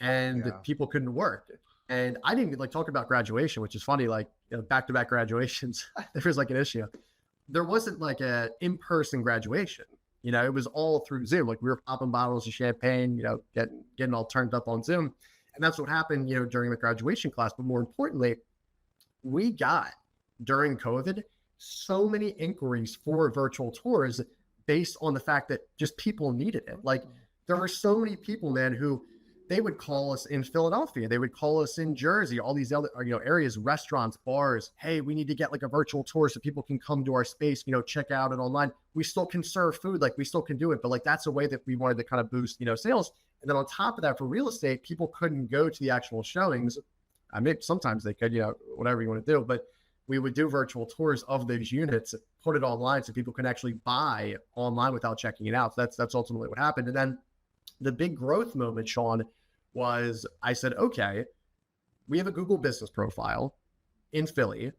and people couldn't work. And I didn't even like talk about graduation, which is funny, like back-to-back graduations, there was like an issue. There wasn't like a in-person graduation. It was all through Zoom. Like we were popping bottles of champagne, getting all turned up on Zoom. And that's what happened, during the graduation class. But more importantly, we got during COVID so many inquiries for virtual tours based on the fact that just people needed it. Like there were so many people, man, who they would call us in Philadelphia, they would call us in Jersey, all these other areas, restaurants, bars. Hey, we need to get like a virtual tour so people can come to our space, check out it online. We still can serve food, like we still can do it, but like that's a way that we wanted to kind of boost sales. And then on top of that, for real estate, people couldn't go to the actual showings. I mean, sometimes they could, whatever you want to do, but we would do virtual tours of those units, put it online so people can actually buy online without checking it out. So that's ultimately what happened. And then the big growth moment, Sean, was I said, okay, we have a Google business profile in Philly.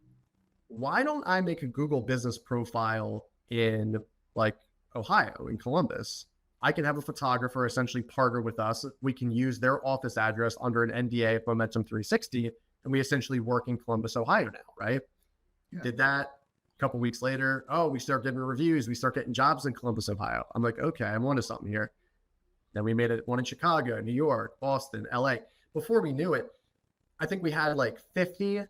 Why don't I make a Google business profile in like Ohio, in Columbus? I can have a photographer essentially partner with us. We can use their office address under an NDA of Momentum 360, and we essentially work in Columbus, Ohio now, right? Yeah. Did that a couple weeks later. Oh, we start getting reviews. We start getting jobs in Columbus, Ohio. I'm like, okay, I'm onto something here. Then we made it one in Chicago, New York, Boston, LA. Before we knew it, I think we had like 50,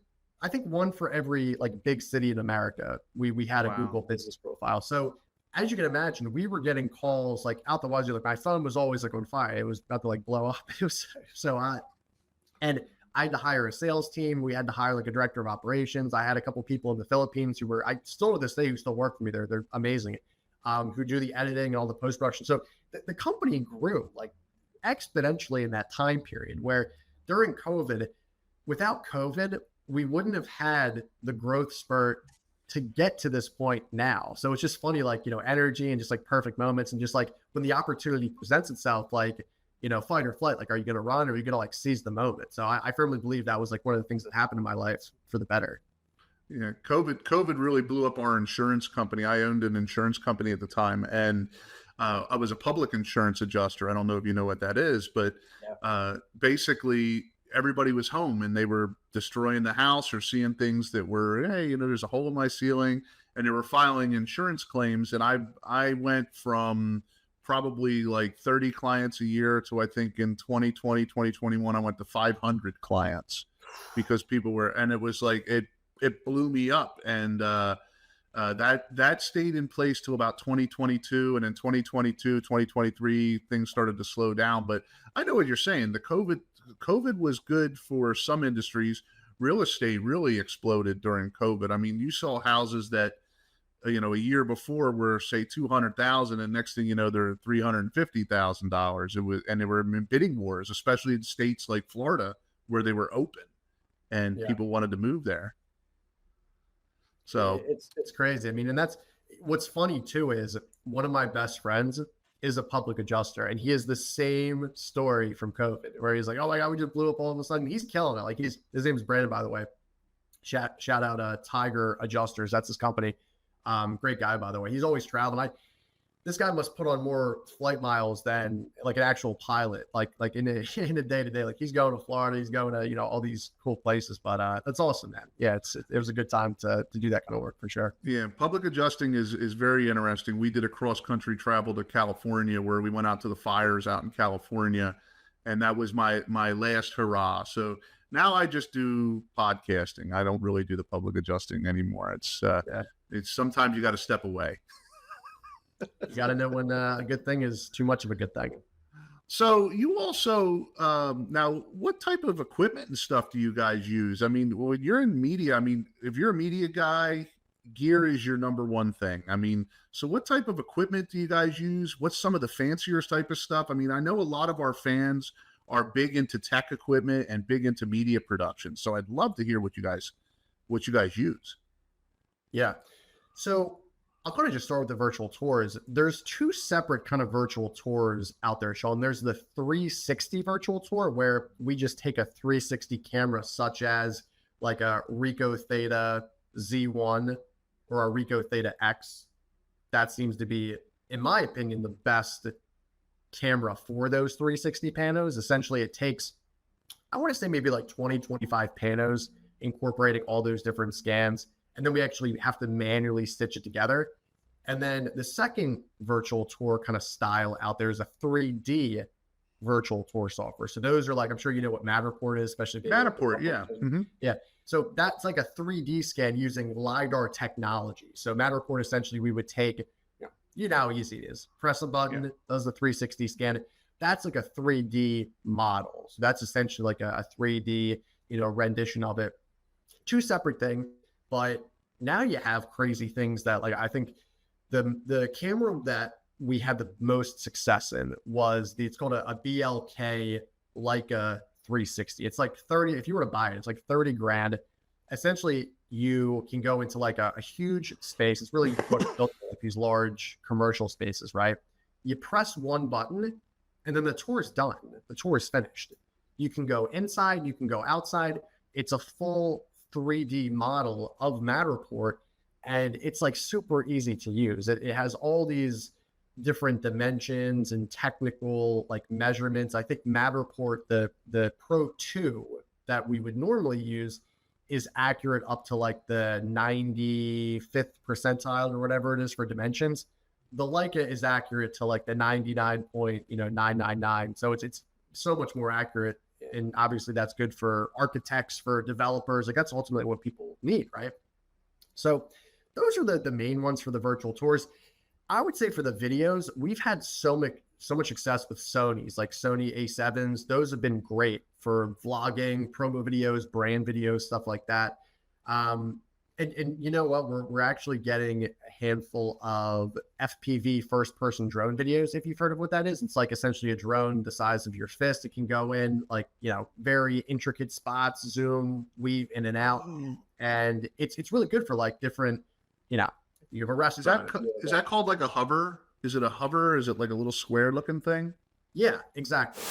I think one for every like big city in America. We had a Google business profile. So as you can imagine, we were getting calls like out the wazoo. Like my phone was always like on fire. It was about to like blow up. It was so hot. And I had to hire a sales team. We had to hire like a director of operations. I had a couple people in the Philippines who were, I still to this day, who still work for me. They're amazing, who do the editing and all the post-production. So the company grew like exponentially in that time period where during COVID, without COVID, we wouldn't have had the growth spurt to get to this point now. So it's just funny, like, energy and just like perfect moments. And just like when the opportunity presents itself, like, fight or flight, like, are you going to run or are you going to like seize the moment? So I firmly believe that was like one of the things that happened in my life for the better. Yeah. COVID really blew up our insurance company. I owned an insurance company at the time, and I was a public insurance adjuster. I don't know if you know what that is, but basically everybody was home and they were destroying the house or seeing things that were, hey, there's a hole in my ceiling, and they were filing insurance claims. And I went from probably like 30 clients a year to, I think in 2020, 2021, I went to 500 clients because people were, and it was like, it blew me up. And that stayed in place till about 2022. And in 2022, 2023, things started to slow down. But I know what you're saying. The COVID was good for some industries. Real estate really exploded during COVID. I mean, you saw houses that, a year before were say 200,000, and next thing you know, they're $350,000. It was, and they were in bidding wars, especially in states like Florida where they were open and people wanted to move there. So it's crazy. I mean, and that's what's funny too, is one of my best friends is a public adjuster, and he has the same story from COVID where he's like, oh my God, we just blew up all of a sudden. He's killing it. Like his name's Brandon, by the way. Shout out Tiger Adjusters. That's his company. Great guy, by the way. He's always traveling. This guy must put on more flight miles than like an actual pilot, like in a day to day. Like he's going to Florida, he's going to all these cool places. But that's awesome, man. Yeah, it was a good time to do that kind of work for sure. Yeah, public adjusting is very interesting. We did a cross country travel to California where we went out to the fires out in California, and that was my last hurrah. So now I just do podcasting. I don't really do the public adjusting anymore. It's sometimes you got to step away. You got to know when a good thing is too much of a good thing. So you also, now what type of equipment and stuff do you guys use? I mean, when you're in media, I mean, if you're a media guy, gear is your number one thing. I mean, so what type of equipment do you guys use? What's some of the fancier type of stuff? I mean, I know a lot of our fans are big into tech equipment and big into media production. So I'd love to hear what you guys use. Yeah. So I'll kind of just start with the virtual tours. There's two separate kind of virtual tours out there, Sean. There's the 360 virtual tour where we just take a 360 camera, such as like a Ricoh Theta Z1 or a Ricoh Theta X. That seems to be, in my opinion, the best camera for those 360 panos. Essentially, it takes I want to say maybe like 20, 25 panos incorporating all those different scans. And then we actually have to manually stitch it together. And then the second virtual tour kind of style out there is a 3D virtual tour software. So those are like, I'm sure you know what Matterport is, especially Matterport, yeah. Yeah. So that's like a 3D scan using LiDAR technology. So Matterport, essentially, we would take, you know how easy it is. Press a button, does the 360 scan. That's like a 3D model. So that's essentially like a 3D, rendition of it. Two separate things, but now you have crazy things that, like, I think the camera that we had the most success in was it's called a BLK Leica 360. It's like 30, if you were to buy it, it's like 30 grand. Essentially, you can go into like a huge space. It's really built like these large commercial spaces, right? You press one button and then the tour is done. The tour is finished. You can go inside, you can go outside. It's a full 3D model of Matterport, and it's like super easy to use. It has all these different dimensions and technical like measurements. I think Matterport, the Pro 2 that we would normally use, is accurate up to like the 95th percentile or whatever it is for dimensions. The Leica is accurate to like the 99.999. So it's so much more accurate. And obviously that's good for architects, for developers. Like that's ultimately what people need, right? So those are the main ones for the virtual tours. I would say for the videos, we've had so much success with Sony's, like Sony A7s. Those have been great for vlogging, promo videos, brand videos, stuff like that. And you know what? We're actually getting a handful of FPV first-person drone videos. If you've heard of what that is, it's like essentially a drone the size of your fist. It can go in like very intricate spots, zoom, weave in and out, and it's really good for like different. You have a restaurant. Is that called like a hover? Is it a hover? Is it like a little square looking thing? Yeah, exactly.